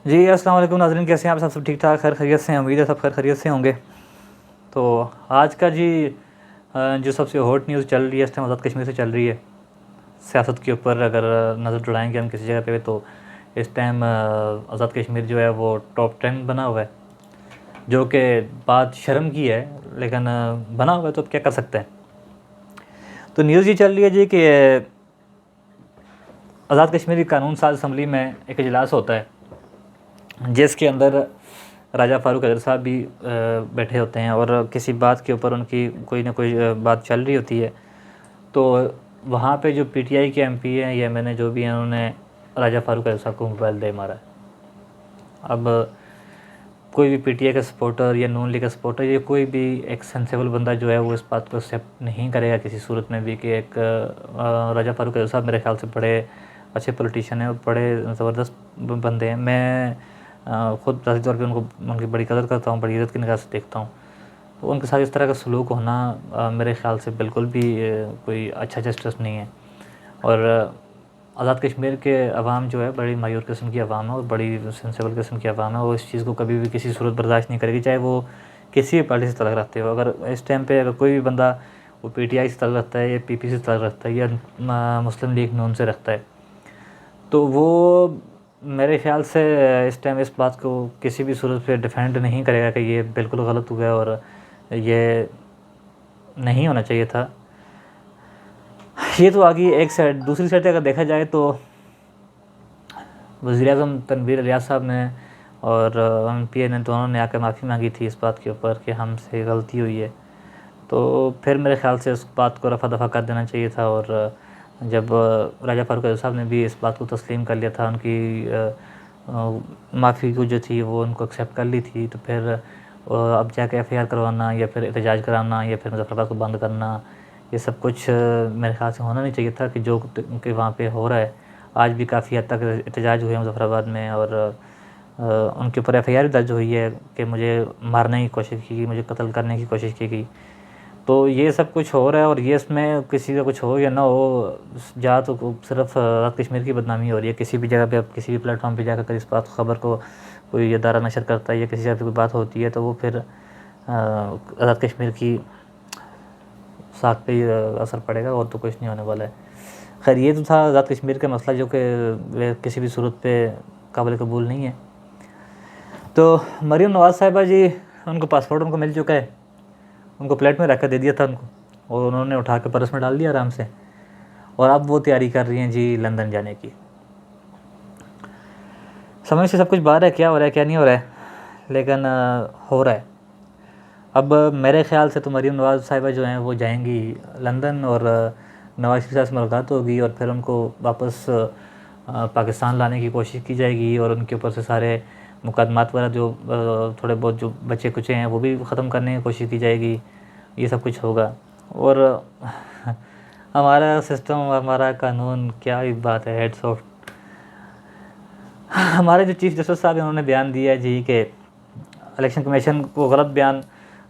جی السلام علیکم ناظرین، کیسے ہیں آپ؟ سب ٹھیک ٹھاک، خیر خیریت سے ہیں؟ امید ہے سب خیر خیریت سے ہوں گے۔ تو آج کا جو سب سے ہاٹ نیوز چل رہی ہے اس ٹائم آزاد کشمیر سے چل رہی ہے۔ سیاست کے اوپر اگر نظر دوڑائیں گے ہم کسی جگہ پہ تو اس ٹائم آزاد کشمیر جو ہے وہ ٹاپ 10 بنا ہوا ہے، جو کہ بات شرم کی ہے، لیکن بنا ہوا ہے تو اب کیا کر سکتے ہیں۔ تو نیوز یہ چل رہی ہے جی کہ آزاد کشمیر قانون ساز اسمبلی میں ایک اجلاس ہوتا ہے جس کے اندر راجہ فاروق حیدر صاحب بھی بیٹھے ہوتے ہیں، اور کسی بات کے اوپر ان کی کوئی نہ کوئی بات چل رہی ہوتی ہے۔ تو وہاں پہ جو پی ٹی آئی کے ایم پی ہیں یا میں نے جو بھی ہیں، انہوں نے راجہ فاروق حیدر صاحب کو موبائل دے مارا ہے۔ اب کوئی بھی پی ٹی آئی کا سپورٹر یا نون لیگ کا سپورٹر یا کوئی بھی ایک سینسیبل بندہ جو ہے وہ اس بات کو ایکسیپٹ نہیں کرے گا کسی صورت میں بھی کہ ایک راجہ فاروق حیدر صاحب میرے خیال سے بڑے اچھے پولیٹیشین ہیں اور بڑے زبردست بندے ہیں۔ میں خود ذاتی طور پہ ان کی بڑی قدر کرتا ہوں، بڑی عزت کی نگاہ سے دیکھتا ہوں۔ تو ان کے ساتھ اس طرح کا سلوک ہونا میرے خیال سے بالکل بھی کوئی اچھا جسٹس نہیں ہے۔ اور آزاد کشمیر کے عوام جو ہے بڑی مایور قسم کی عوام ہے اور بڑی سینسیبل قسم کی عوام ہے، اور اس چیز کو کبھی بھی کسی صورت برداشت نہیں کرے گی، چاہے وہ کسی بھی پارٹی سے تعلق رکھتے ہو۔ اگر اس ٹائم پہ اگر کوئی بھی بندہ وہ پی ٹی آئی سے تعلق رکھتا ہے یا پی پی سے تعلق رکھتا ہے یا مسلم لیگ نون سے رکھتا ہے، تو وہ میرے خیال سے اس ٹائم اس بات کو کسی بھی صورت پہ ڈیفینڈ نہیں کرے گا کہ یہ بالکل غلط ہوا ہے اور یہ نہیں ہونا چاہیے تھا۔ یہ تو آگئی ایک سائڈ۔ دوسری سائڈ اگر دیکھا جائے تو وزیر اعظم تنویر الیاس صاحب نے اور ایم پی اے نے دونوں نے آ کے معافی مانگی تھی اس بات کے اوپر کہ ہم سے غلطی ہوئی ہے، تو پھر میرے خیال سے اس بات کو رفع دفع کر دینا چاہیے تھا۔ اور جب راجہ فاروق حیدر صاحب نے بھی اس بات کو تسلیم کر لیا تھا، ان کی معافی کو جو تھی وہ ان کو ایکسیپٹ کر لی تھی، تو پھر اب جا کے ایف آئی آر کروانا یا پھر احتجاج کرانا یا پھر مظفر آباد کو بند کرنا، یہ سب کچھ میرے خیال سے ہونا نہیں چاہیے تھا کہ جو کہ وہاں پہ ہو رہا ہے۔ آج بھی کافی حد تک احتجاج ہوئے ہیں مظفر آباد میں، اور ان کے اوپر ایف آئی آر درج ہوئی ہے کہ مجھے مارنے کی کوشش کی گئی، مجھے قتل کرنے کی کوشش کی گئی۔ تو یہ سب کچھ ہو رہا ہے، اور یہ اس میں کسی کا کچھ ہو یا نہ ہو، جہاں تو صرف آزاد کشمیر کی بدنامی ہو رہی ہے۔ کسی بھی جگہ پہ کسی بھی پلیٹ فارم پہ جا کر اس بات خبر کو کوئی ادارہ نشر کرتا ہے یا کسی جگہ پہ کوئی بات ہوتی ہے تو وہ پھر آزاد کشمیر کی ساکھ پہ ہی اثر پڑے گا، اور تو کچھ نہیں ہونے والا ہے۔ خیر یہ تو تھا آزاد کشمیر کا مسئلہ جو کہ کسی بھی صورت پہ قابل قبول نہیں ہے۔ تو مریم نواز صاحبہ جی، ان کو پاسپورٹ ان کو مل چکا ہے، ان کو پلیٹ میں رکھ کے دے دیا تھا ان کو، اور انہوں نے اٹھا کے پرس میں ڈال دیا آرام سے، اور اب وہ تیاری کر رہی ہیں جی لندن جانے کی۔ سمجھ سے سب کچھ باہر ہے، کیا ہو رہا ہے کیا نہیں ہو رہا ہے، لیکن ہو رہا ہے۔ اب میرے خیال سے تو مریم نواز صاحبہ جو ہیں وہ جائیں گی لندن، اور نواز شریف صاحب سے ملاقات ہوگی، اور پھر ان کو واپس پاکستان لانے کی کوشش کی جائے گی، اور ان کے اوپر سے سارے مقدمات وغیرہ جو تھوڑے بہت جو بچے کچے ہیں وہ بھی ختم کرنے کی کوشش کی جائے گی۔ یہ سب کچھ ہوگا، اور ہمارا سسٹم، ہمارا قانون، کیا ہی بات ہے، ہیڈس آف۔ ہمارے جو چیف جسٹس صاحب ہیں انہوں نے بیان دیا ہے جی کہ الیکشن کمیشن کو غلط بیان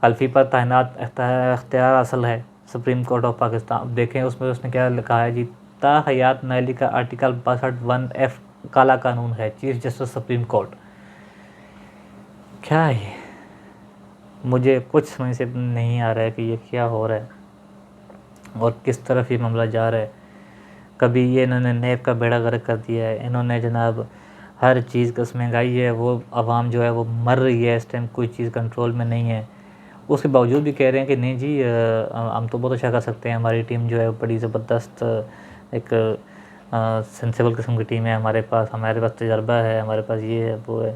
حلفی پر تعینات اختیار حاصل ہے سپریم کورٹ آف پاکستان۔ اب دیکھیں اس میں اس نے کیا لکھا ہے جی، تا حیات نااہلی کا آرٹیکل 62(1)(f) کالا قانون ہے، چیف جسٹس سپریم کورٹ۔ کیا ہے؟ مجھے کچھ سمجھ سے نہیں آ رہا ہے کہ یہ کیا ہو رہا ہے اور کس طرف یہ معاملہ جا رہا ہے۔ کبھی یہ انہوں نے نیب کا بیڑا غرق کر دیا ہے، انہوں نے جناب ہر چیز کا مہنگائی ہے، وہ عوام جو ہے وہ مر رہی ہے اس ٹائم، کوئی چیز کنٹرول میں نہیں ہے۔ اس کے باوجود بھی کہہ رہے ہیں کہ نہیں جی ہم تو بہت اچھا کر سکتے ہیں، ہماری ٹیم جو ہے بڑی زبردست ایک سینسیبل قسم کی ٹیم ہے ہمارے پاس تجربہ ہے، ہمارے پاس یہ ہے وہ ہے۔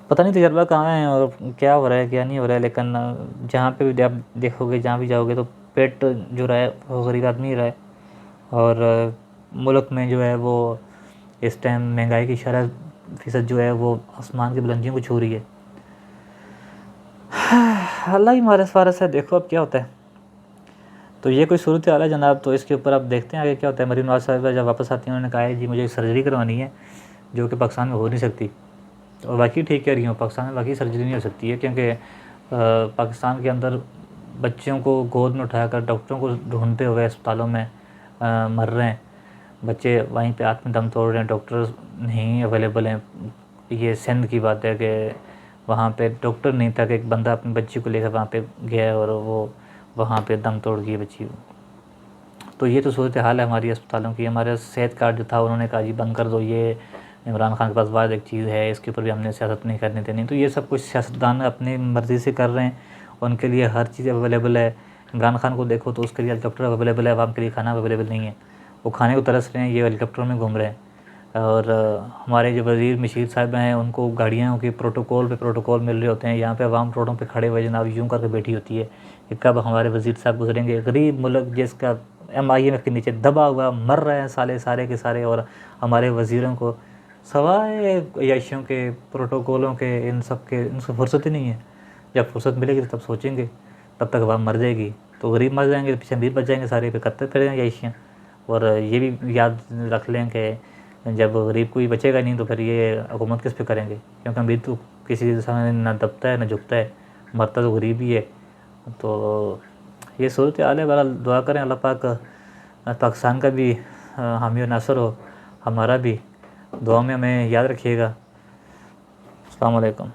پتہ نہیں تجربہ کہاں ہے اور کیا ہو رہا ہے کیا نہیں ہو رہا ہے، لیکن جہاں پہ بھی آپ دیکھو گے، جہاں بھی جاؤ گے تو پیٹ جو رہا ہے وہ غریب آدمی ہی رہا ہے، اور ملک میں جو ہے وہ اس ٹائم مہنگائی کی شرح فیصد جو ہے وہ آسمان کی بلندیوں کو چھو رہی ہے۔ اللہ ہی مارس وارس ہے، دیکھو اب کیا ہوتا ہے۔ تو یہ کوئی صورت حال ہے جناب، تو اس کے اوپر اب دیکھتے ہیں آگے کیا ہوتا ہے۔ مریم نواز صاحبہ جب واپس آتی ہیں انہوں نے کہا ہے جی مجھے سرجری کروانی ہے جو کہ پاکستان میں ہو نہیں سکتی، اور واقعی ٹھیک کہہ رہی ہوں، پاکستان میں واقعی سرجری نہیں ہو سکتی ہے، کیونکہ پاکستان کے اندر بچوں کو گود میں اٹھا کر ڈاکٹروں کو ڈھونڈتے ہوئے اسپتالوں میں مر رہے ہیں بچے، وہیں پہ آنکھ میں دم توڑ رہے ہیں، ڈاکٹرز نہیں اویلیبل ہیں، یہ سندھ کی بات ہے کہ وہاں پہ ڈاکٹر نہیں تھا کہ ایک بندہ اپنی بچی کو لے کر وہاں پہ گیا اور وہ وہاں پہ دم توڑ گئی بچی کو. تو یہ تو صورتحال ہے ہماری اسپتالوں کی. ہمارا صحت کارڈ جو تھا انہوں نے کہا جی بند کر دو, یہ عمران خان کے پاس واحد ایک چیز ہے, اس کے اوپر بھی ہم نے سیاست نہیں کرنے دینی. تو یہ سب کچھ سیاستدان اپنی مرضی سے کر رہے ہیں, ان کے لیے ہر چیز اویلیبل ہے. عمران خان کو دیکھو تو اس کے لیے ہیلی کاپٹر اویلیبل ہے, عوام کے لیے کھانا اویلیبل نہیں ہے. وہ کھانے کو ترس رہے ہیں, یہ ہیلی کاپٹروں میں گھوم رہے ہیں. اور ہمارے جو وزیر مشیر صاحب ہیں ان کو گاڑیوں کے پروٹوکول پہ پروٹوکول مل رہے ہوتے ہیں. یہاں پہ عوام روڈوں پہ کھڑے ہوئے جناب یوں کر کے بیٹھی ہوتی ہے کہ کب ہمارے وزیر صاحب گزریں گے. غریب ملک جس کا IMF کے نیچے دبا ہوا مر رہے ہیں سارے کے سارے, اور ہمارے وزیروں کو سوائے عیاشیوں کے پروٹوکولوں کے ان سے فرصت ہی نہیں ہے. جب فرصت ملے گی تب سوچیں گے, تب تک عوام مر جائے گی. تو غریب مر جائیں گے, پیچھے امیر بچ جائیں گے, سارے پہ کرتے پھریں گے عیاشیاں. اور یہ بھی یاد رکھ لیں کہ جب غریب کوئی بچے گا نہیں تو پھر یہ حکومت کس پہ کریں گے, کیونکہ امیر تو کسی سامنے نہ دبتا ہے نہ جھکتا ہے, مرتا تو غریب ہی ہے. تو یہ صورتحال ہے. بہرحال دعا کریں اللہ پاک پاکستان کا بھی حامی و ناصر ہو, ہمارا بھی. دعا میں ہمیں یاد رکھیے گا. السلام علیکم.